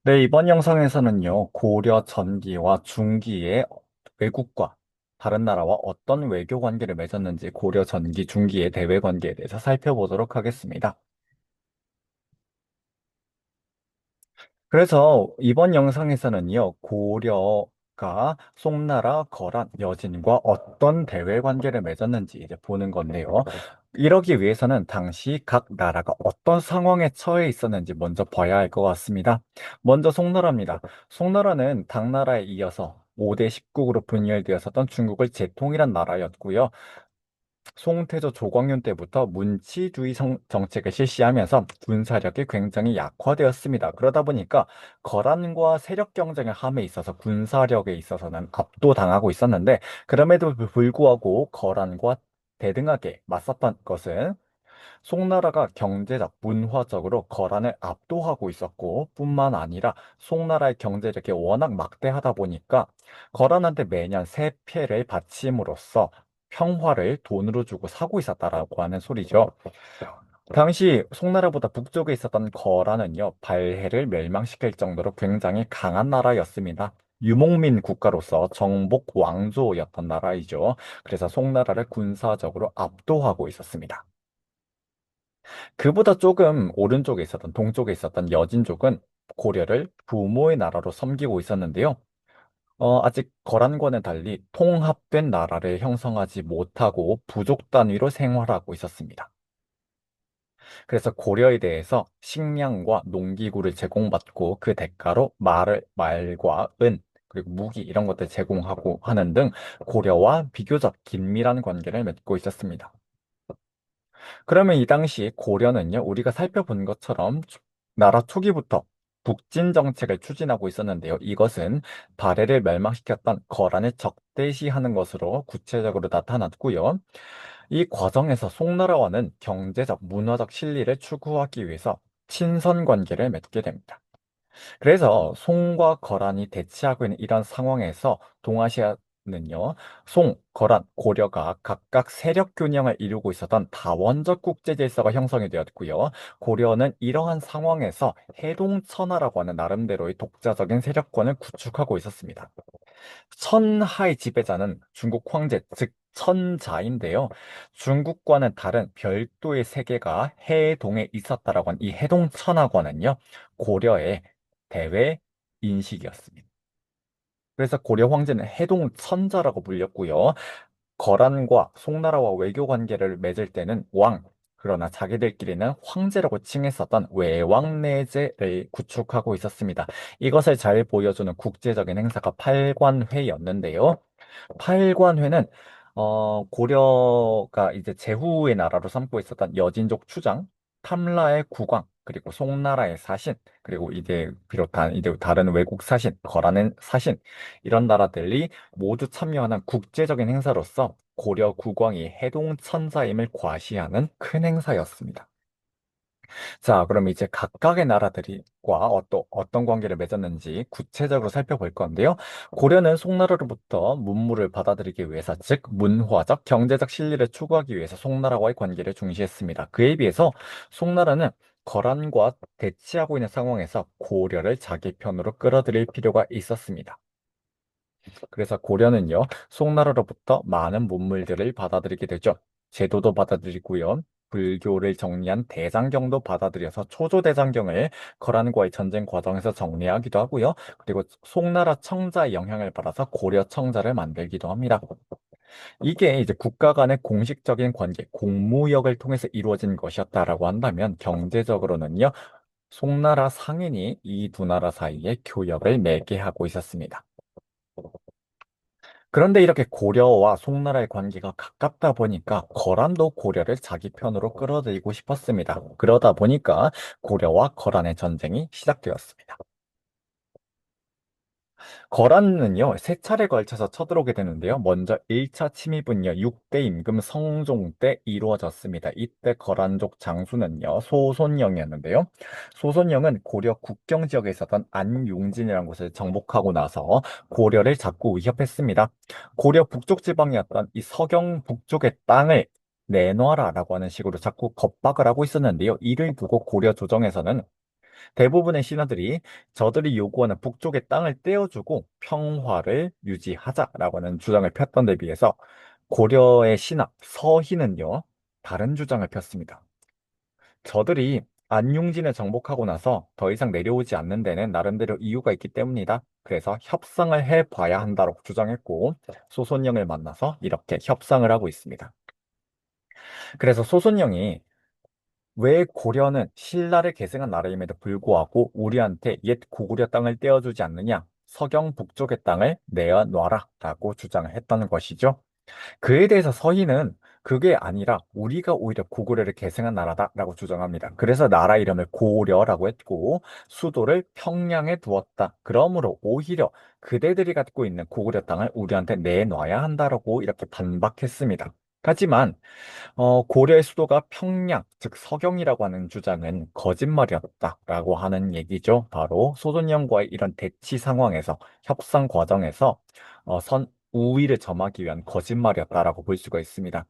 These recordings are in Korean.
네, 이번 영상에서는요, 고려 전기와 중기의 외국과 다른 나라와 어떤 외교 관계를 맺었는지 고려 전기, 중기의 대외 관계에 대해서 살펴보도록 하겠습니다. 그래서 이번 영상에서는요, 고려가 송나라, 거란, 여진과 어떤 대외 관계를 맺었는지 이제 보는 건데요. 이러기 위해서는 당시 각 나라가 어떤 상황에 처해 있었는지 먼저 봐야 할 것 같습니다. 먼저 송나라입니다. 송나라는 당나라에 이어서 5대 10국으로 분열되었었던 중국을 재통일한 나라였고요. 송태조 조광윤 때부터 문치주의 정책을 실시하면서 군사력이 굉장히 약화되었습니다. 그러다 보니까 거란과 세력 경쟁의 함에 있어서 군사력에 있어서는 압도당하고 있었는데 그럼에도 불구하고 거란과 대등하게 맞섰던 것은 송나라가 경제적, 문화적으로 거란을 압도하고 있었고 뿐만 아니라 송나라의 경제력이 워낙 막대하다 보니까 거란한테 매년 세패를 바침으로써 평화를 돈으로 주고 사고 있었다라고 하는 소리죠. 당시 송나라보다 북쪽에 있었던 거란은요, 발해를 멸망시킬 정도로 굉장히 강한 나라였습니다. 유목민 국가로서 정복 왕조였던 나라이죠. 그래서 송나라를 군사적으로 압도하고 있었습니다. 그보다 조금 오른쪽에 있었던 동쪽에 있었던 여진족은 고려를 부모의 나라로 섬기고 있었는데요. 아직 거란과는 달리 통합된 나라를 형성하지 못하고 부족 단위로 생활하고 있었습니다. 그래서 고려에 대해서 식량과 농기구를 제공받고 그 대가로 말과 은, 그리고 무기 이런 것들 제공하고 하는 등 고려와 비교적 긴밀한 관계를 맺고 있었습니다. 그러면 이 당시 고려는요, 우리가 살펴본 것처럼 나라 초기부터 북진 정책을 추진하고 있었는데요. 이것은 발해를 멸망시켰던 거란을 적대시하는 것으로 구체적으로 나타났고요. 이 과정에서 송나라와는 경제적, 문화적 실리를 추구하기 위해서 친선 관계를 맺게 됩니다. 그래서 송과 거란이 대치하고 있는 이런 상황에서 동아시아는요, 송, 거란, 고려가 각각 세력 균형을 이루고 있었던 다원적 국제 질서가 형성이 되었고요. 고려는 이러한 상황에서 해동천하라고 하는 나름대로의 독자적인 세력권을 구축하고 있었습니다. 천하의 지배자는 중국 황제, 즉 천자인데요. 중국과는 다른 별도의 세계가 해동에 있었다라고 하는 이 해동천하권은요, 고려의 대외 인식이었습니다. 그래서 고려 황제는 해동천자라고 불렸고요. 거란과 송나라와 외교 관계를 맺을 때는 왕, 그러나 자기들끼리는 황제라고 칭했었던 외왕내제를 구축하고 있었습니다. 이것을 잘 보여주는 국제적인 행사가 팔관회였는데요. 팔관회는 고려가 이제 제후의 나라로 삼고 있었던 여진족 추장, 탐라의 국왕, 그리고 송나라의 사신, 그리고 이제 비롯한 이제 다른 외국 사신, 거라는 사신 이런 나라들이 모두 참여하는 국제적인 행사로서 고려 국왕이 해동천사임을 과시하는 큰 행사였습니다. 자, 그럼 이제 각각의 나라들과 어떤 관계를 맺었는지 구체적으로 살펴볼 건데요. 고려는 송나라로부터 문물을 받아들이기 위해서, 즉 문화적, 경제적 신리를 추구하기 위해서 송나라와의 관계를 중시했습니다. 그에 비해서 송나라는 거란과 대치하고 있는 상황에서 고려를 자기 편으로 끌어들일 필요가 있었습니다. 그래서 고려는요, 송나라로부터 많은 문물들을 받아들이게 되죠. 제도도 받아들이고요. 불교를 정리한 대장경도 받아들여서 초조대장경을 거란과의 전쟁 과정에서 정리하기도 하고요. 그리고 송나라 청자의 영향을 받아서 고려 청자를 만들기도 합니다. 이게 이제 국가 간의 공식적인 관계, 공무역을 통해서 이루어진 것이었다라고 한다면 경제적으로는요, 송나라 상인이 이 두 나라 사이에 교역을 맺게 하고 있었습니다. 그런데 이렇게 고려와 송나라의 관계가 가깝다 보니까 거란도 고려를 자기 편으로 끌어들이고 싶었습니다. 그러다 보니까 고려와 거란의 전쟁이 시작되었습니다. 거란은요, 세 차례 걸쳐서 쳐들어오게 되는데요. 먼저 1차 침입은요, 6대 임금 성종 때 이루어졌습니다. 이때 거란족 장수는요, 소손영이었는데요. 소손영은 고려 국경 지역에 있었던 안용진이라는 곳을 정복하고 나서 고려를 자꾸 위협했습니다. 고려 북쪽 지방이었던 이 서경 북쪽의 땅을 내놔라라고 하는 식으로 자꾸 겁박을 하고 있었는데요. 이를 두고 고려 조정에서는 대부분의 신하들이 저들이 요구하는 북쪽의 땅을 떼어주고 평화를 유지하자라고 하는 주장을 폈던 데 비해서 고려의 신하 서희는요, 다른 주장을 폈습니다. 저들이 안용진을 정복하고 나서 더 이상 내려오지 않는 데는 나름대로 이유가 있기 때문이다. 그래서 협상을 해봐야 한다고 주장했고, 소손영을 만나서 이렇게 협상을 하고 있습니다. 그래서 소손영이 왜 고려는 신라를 계승한 나라임에도 불구하고 우리한테 옛 고구려 땅을 떼어주지 않느냐? 서경 북쪽의 땅을 내어놔라 라고 주장을 했다는 것이죠. 그에 대해서 서희는 그게 아니라 우리가 오히려 고구려를 계승한 나라다라고 주장합니다. 그래서 나라 이름을 고려라고 했고 수도를 평양에 두었다. 그러므로 오히려 그대들이 갖고 있는 고구려 땅을 우리한테 내놔야 한다라고 이렇게 반박했습니다. 하지만 고려의 수도가 평양, 즉 서경이라고 하는 주장은 거짓말이었다라고 하는 얘기죠. 바로 소돈영과의 이런 대치 상황에서 협상 과정에서 우위를 점하기 위한 거짓말이었다라고 볼 수가 있습니다.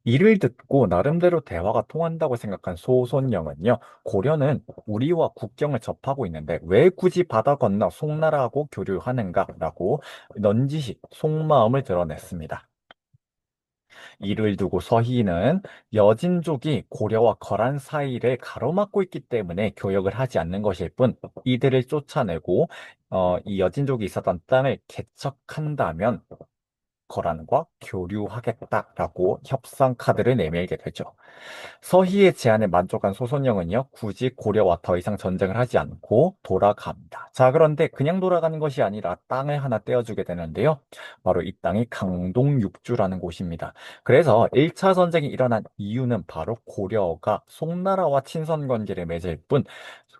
이를 듣고 나름대로 대화가 통한다고 생각한 소손영은요, 고려는 우리와 국경을 접하고 있는데 왜 굳이 바다 건너 송나라하고 교류하는가라고 넌지시 속마음을 드러냈습니다. 이를 두고 서희는 여진족이 고려와 거란 사이를 가로막고 있기 때문에 교역을 하지 않는 것일 뿐 이들을 쫓아내고 이 여진족이 있었던 땅을 개척한다면 거란과 교류하겠다라고 협상 카드를 내밀게 되죠. 서희의 제안에 만족한 소선영은요, 굳이 고려와 더 이상 전쟁을 하지 않고 돌아갑니다. 자, 그런데 그냥 돌아가는 것이 아니라 땅을 하나 떼어주게 되는데요. 바로 이 땅이 강동육주라는 곳입니다. 그래서 1차 전쟁이 일어난 이유는 바로 고려가 송나라와 친선 관계를 맺을 뿐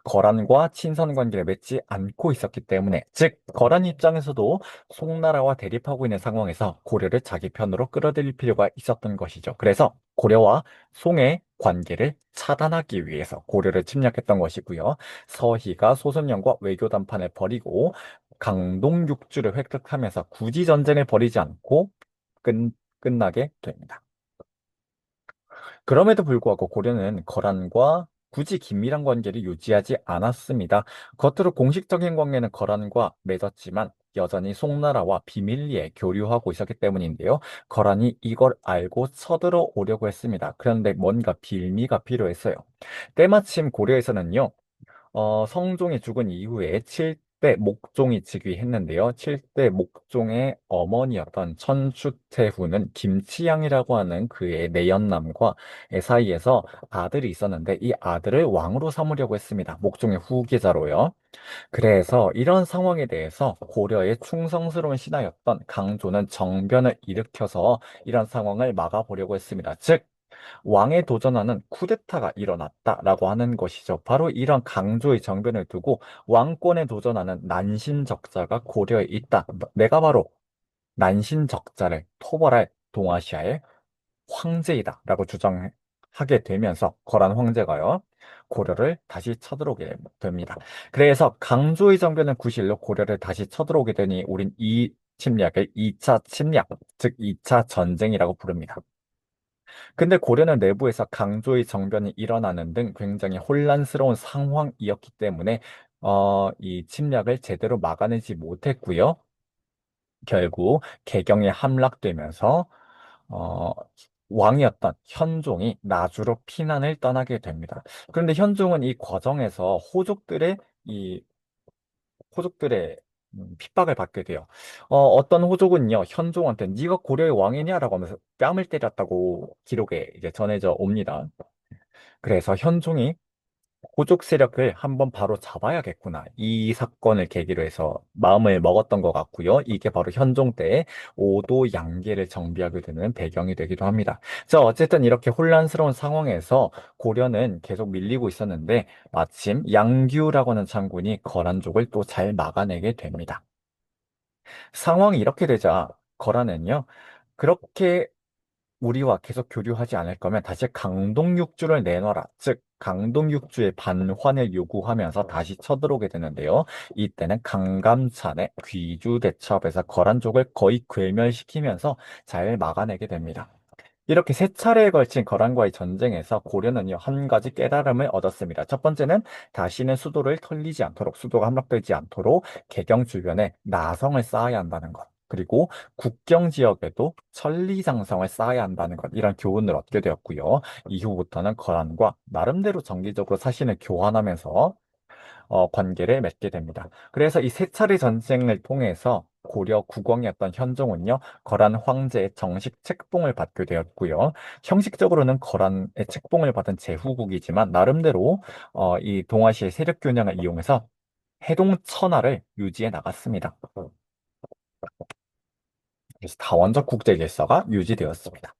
거란과 친선 관계를 맺지 않고 있었기 때문에, 즉 거란 입장에서도 송나라와 대립하고 있는 상황에서 고려를 자기 편으로 끌어들일 필요가 있었던 것이죠. 그래서 고려와 송의 관계를 차단하기 위해서 고려를 침략했던 것이고요. 서희가 소선영과 외교 담판을 벌이고 강동육주를 획득하면서 굳이 전쟁을 벌이지 않고 끝, 끝나게 됩니다. 그럼에도 불구하고 고려는 거란과 굳이 긴밀한 관계를 유지하지 않았습니다. 겉으로 공식적인 관계는 거란과 맺었지만 여전히 송나라와 비밀리에 교류하고 있었기 때문인데요. 거란이 이걸 알고 쳐들어 오려고 했습니다. 그런데 뭔가 빌미가 필요했어요. 때마침 고려에서는요, 성종이 죽은 이후에 7대 목종이 즉위했는데요. 7대 목종의 어머니였던 천추태후는 김치양이라고 하는 그의 내연남과 사이에서 아들이 있었는데 이 아들을 왕으로 삼으려고 했습니다. 목종의 후계자로요. 그래서 이런 상황에 대해서 고려의 충성스러운 신하였던 강조는 정변을 일으켜서 이런 상황을 막아보려고 했습니다. 즉, 왕에 도전하는 쿠데타가 일어났다라고 하는 것이죠. 바로 이런 강조의 정변을 두고 왕권에 도전하는 난신적자가 고려에 있다. 내가 바로 난신적자를 토벌할 동아시아의 황제이다라고 주장하게 되면서 거란 황제가요. 고려를 다시 쳐들어오게 됩니다. 그래서 강조의 정변은 구실로 고려를 다시 쳐들어오게 되니 우린 이 침략을 2차 침략, 즉 2차 전쟁이라고 부릅니다. 근데 고려는 내부에서 강조의 정변이 일어나는 등 굉장히 혼란스러운 상황이었기 때문에 이 침략을 제대로 막아내지 못했고요. 결국 개경에 함락되면서 어, 왕이었던 현종이 나주로 피난을 떠나게 됩니다. 그런데 현종은 이 과정에서 이 호족들의 핍박을 받게 돼요. 어떤 호족은요, 현종한테 네가 고려의 왕이냐라고 하면서 뺨을 때렸다고 기록에 이제 전해져 옵니다. 그래서 현종이 호족 세력을 한번 바로 잡아야겠구나. 이 사건을 계기로 해서 마음을 먹었던 것 같고요. 이게 바로 현종 때의 오도 양계를 정비하게 되는 배경이 되기도 합니다. 자, 어쨌든 이렇게 혼란스러운 상황에서 고려는 계속 밀리고 있었는데 마침 양규라고 하는 장군이 거란족을 또 잘 막아내게 됩니다. 상황이 이렇게 되자 거란은요, 그렇게 우리와 계속 교류하지 않을 거면 다시 강동육주를 내놔라. 즉, 강동육주의 반환을 요구하면서 다시 쳐들어오게 되는데요. 이때는 강감찬의 귀주대첩에서 거란족을 거의 괴멸시키면서 잘 막아내게 됩니다. 이렇게 세 차례에 걸친 거란과의 전쟁에서 고려는요, 한 가지 깨달음을 얻었습니다. 첫 번째는 다시는 수도를 털리지 않도록, 수도가 함락되지 않도록 개경 주변에 나성을 쌓아야 한다는 것. 그리고 국경 지역에도 천리장성을 쌓아야 한다는 것. 이런 교훈을 얻게 되었고요. 이후부터는 거란과 나름대로 정기적으로 사신을 교환하면서 관계를 맺게 됩니다. 그래서 이 세 차례 전쟁을 통해서 고려 국왕이었던 현종은요, 거란 황제의 정식 책봉을 받게 되었고요. 형식적으로는 거란의 책봉을 받은 제후국이지만 나름대로 이 동아시아 세력 균형을 이용해서 해동 천하를 유지해 나갔습니다. 그래서 다원적 국제 질서가 유지되었습니다.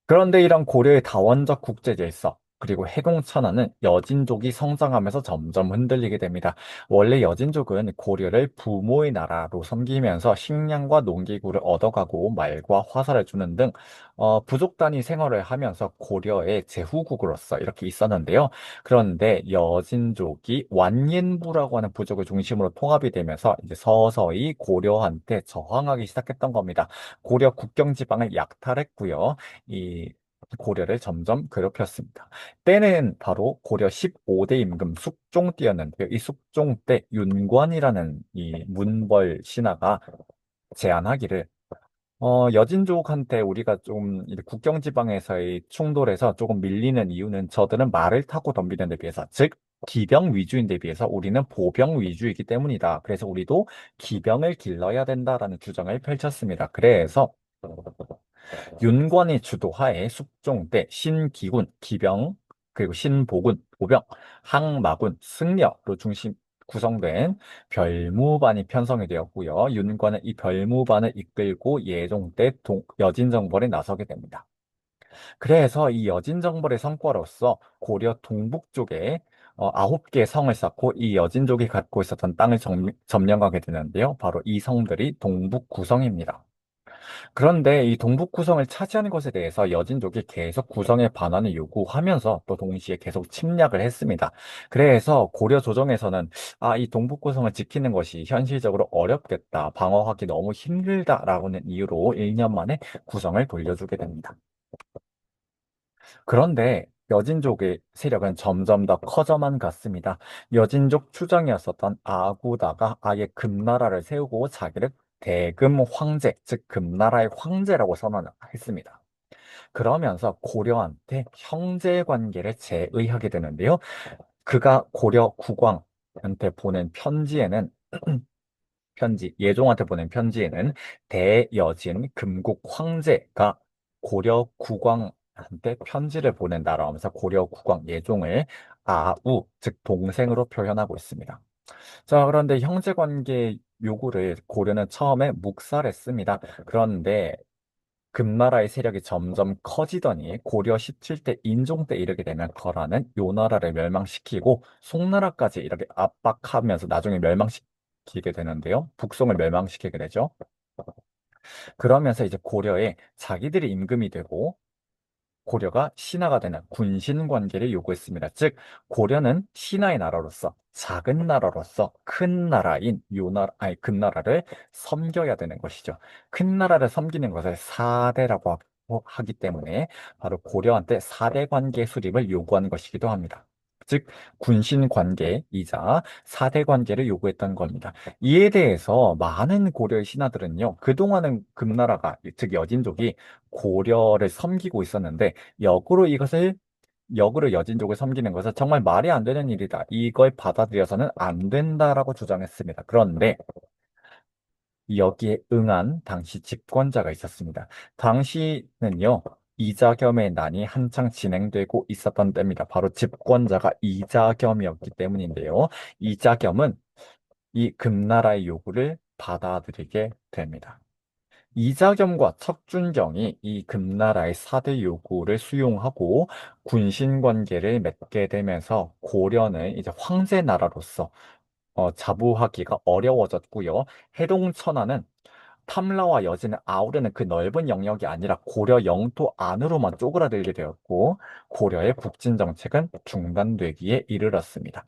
그런데 이런 고려의 다원적 국제 질서, 그리고 해동천하는 여진족이 성장하면서 점점 흔들리게 됩니다. 원래 여진족은 고려를 부모의 나라로 섬기면서 식량과 농기구를 얻어가고 말과 화살을 주는 등 부족 단위 생활을 하면서 고려의 제후국으로서 이렇게 있었는데요. 그런데 여진족이 완颜부라고 하는 부족을 중심으로 통합이 되면서 이제 서서히 고려한테 저항하기 시작했던 겁니다. 고려 국경 지방을 약탈했고요. 이 고려를 점점 괴롭혔습니다. 때는 바로 고려 15대 임금 숙종때였는데요. 이 숙종 때 윤관이라는 이 문벌 신하가 제안하기를 여진족한테 우리가 좀 이제 국경 지방에서의 충돌에서 조금 밀리는 이유는 저들은 말을 타고 덤비는 데 비해서, 즉 기병 위주인 데 비해서 우리는 보병 위주이기 때문이다. 그래서 우리도 기병을 길러야 된다라는 주장을 펼쳤습니다. 그래서 윤관의 주도하에 숙종 때 신기군, 기병, 그리고 신보군, 보병, 항마군, 승려로 중심 구성된 별무반이 편성이 되었고요. 윤관은 이 별무반을 이끌고 예종 때 여진정벌에 나서게 됩니다. 그래서 이 여진정벌의 성과로서 고려 동북 쪽에 9개 성을 쌓고 이 여진족이 갖고 있었던 땅을 점령하게 되는데요. 바로 이 성들이 동북구성입니다. 그런데 이 동북 구성을 차지하는 것에 대해서 여진족이 계속 구성의 반환을 요구하면서 또 동시에 계속 침략을 했습니다. 그래서 고려 조정에서는 이 동북 구성을 지키는 것이 현실적으로 어렵겠다, 방어하기 너무 힘들다라는 이유로 1년 만에 구성을 돌려주게 됩니다. 그런데 여진족의 세력은 점점 더 커져만 갔습니다. 여진족 추장이었었던 아구다가 아예 금나라를 세우고 자기를 대금 황제, 즉 금나라의 황제라고 선언했습니다. 그러면서 고려한테 형제 관계를 제의하게 되는데요. 그가 고려 국왕한테 보낸 편지에는 예종한테 보낸 편지에는 대여진 금국 황제가 고려 국왕한테 편지를 보낸다라고 하면서 고려 국왕 예종을 아우, 즉 동생으로 표현하고 있습니다. 자, 그런데 형제 관계 요구를 고려는 처음에 묵살했습니다. 그런데 금나라의 세력이 점점 커지더니 고려 17대 인종 때 이르게 되면 거란은 요 나라를 멸망시키고 송나라까지 이렇게 압박하면서 나중에 멸망시키게 되는데요. 북송을 멸망시키게 되죠. 그러면서 이제 고려에 자기들이 임금이 되고 고려가 신하가 되는 군신 관계를 요구했습니다. 즉, 고려는 신하의 나라로서 작은 나라로서 큰 나라인 아니, 금나라를 섬겨야 되는 것이죠. 큰 나라를 섬기는 것을 사대라고 하기 때문에 바로 고려한테 사대 관계 수립을 요구한 것이기도 합니다. 즉, 군신 관계이자 사대 관계를 요구했던 겁니다. 이에 대해서 많은 고려의 신하들은요, 그동안은 금나라가, 즉 여진족이 고려를 섬기고 있었는데 역으로 역으로 여진족을 섬기는 것은 정말 말이 안 되는 일이다. 이걸 받아들여서는 안 된다라고 주장했습니다. 그런데 여기에 응한 당시 집권자가 있었습니다. 당시는요, 이자겸의 난이 한창 진행되고 있었던 때입니다. 바로 집권자가 이자겸이었기 때문인데요. 이자겸은 이 금나라의 요구를 받아들이게 됩니다. 이자겸과 척준경이 이 금나라의 4대 요구를 수용하고 군신 관계를 맺게 되면서 고려는 이제 황제 나라로서 자부하기가 어려워졌고요. 해동천하는 탐라와 여진을 아우르는 그 넓은 영역이 아니라 고려 영토 안으로만 쪼그라들게 되었고 고려의 북진 정책은 중단되기에 이르렀습니다.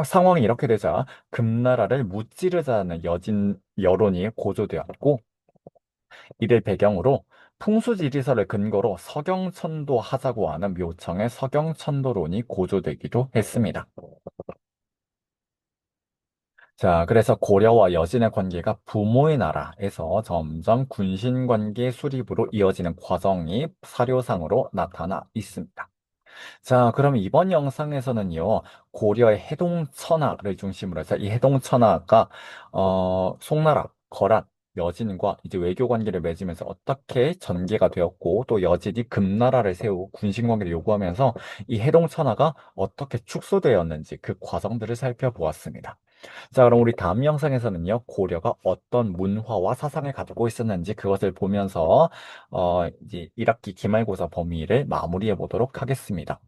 상황이 이렇게 되자 금나라를 무찌르자는 여진 여론이 고조되었고 이를 배경으로 풍수지리설을 근거로 서경천도 하자고 하는 묘청의 서경천도론이 고조되기도 했습니다. 자, 그래서 고려와 여진의 관계가 부모의 나라에서 점점 군신 관계 수립으로 이어지는 과정이 사료상으로 나타나 있습니다. 자, 그럼 이번 영상에서는요, 고려의 해동천하를 중심으로 해서 이 해동천하가, 송나라, 거란, 여진과 이제 외교 관계를 맺으면서 어떻게 전개가 되었고, 또 여진이 금나라를 세우고 군신 관계를 요구하면서 이 해동천하가 어떻게 축소되었는지 그 과정들을 살펴보았습니다. 자, 그럼 우리 다음 영상에서는요, 고려가 어떤 문화와 사상을 가지고 있었는지 그것을 보면서, 이제 1학기 기말고사 범위를 마무리해 보도록 하겠습니다.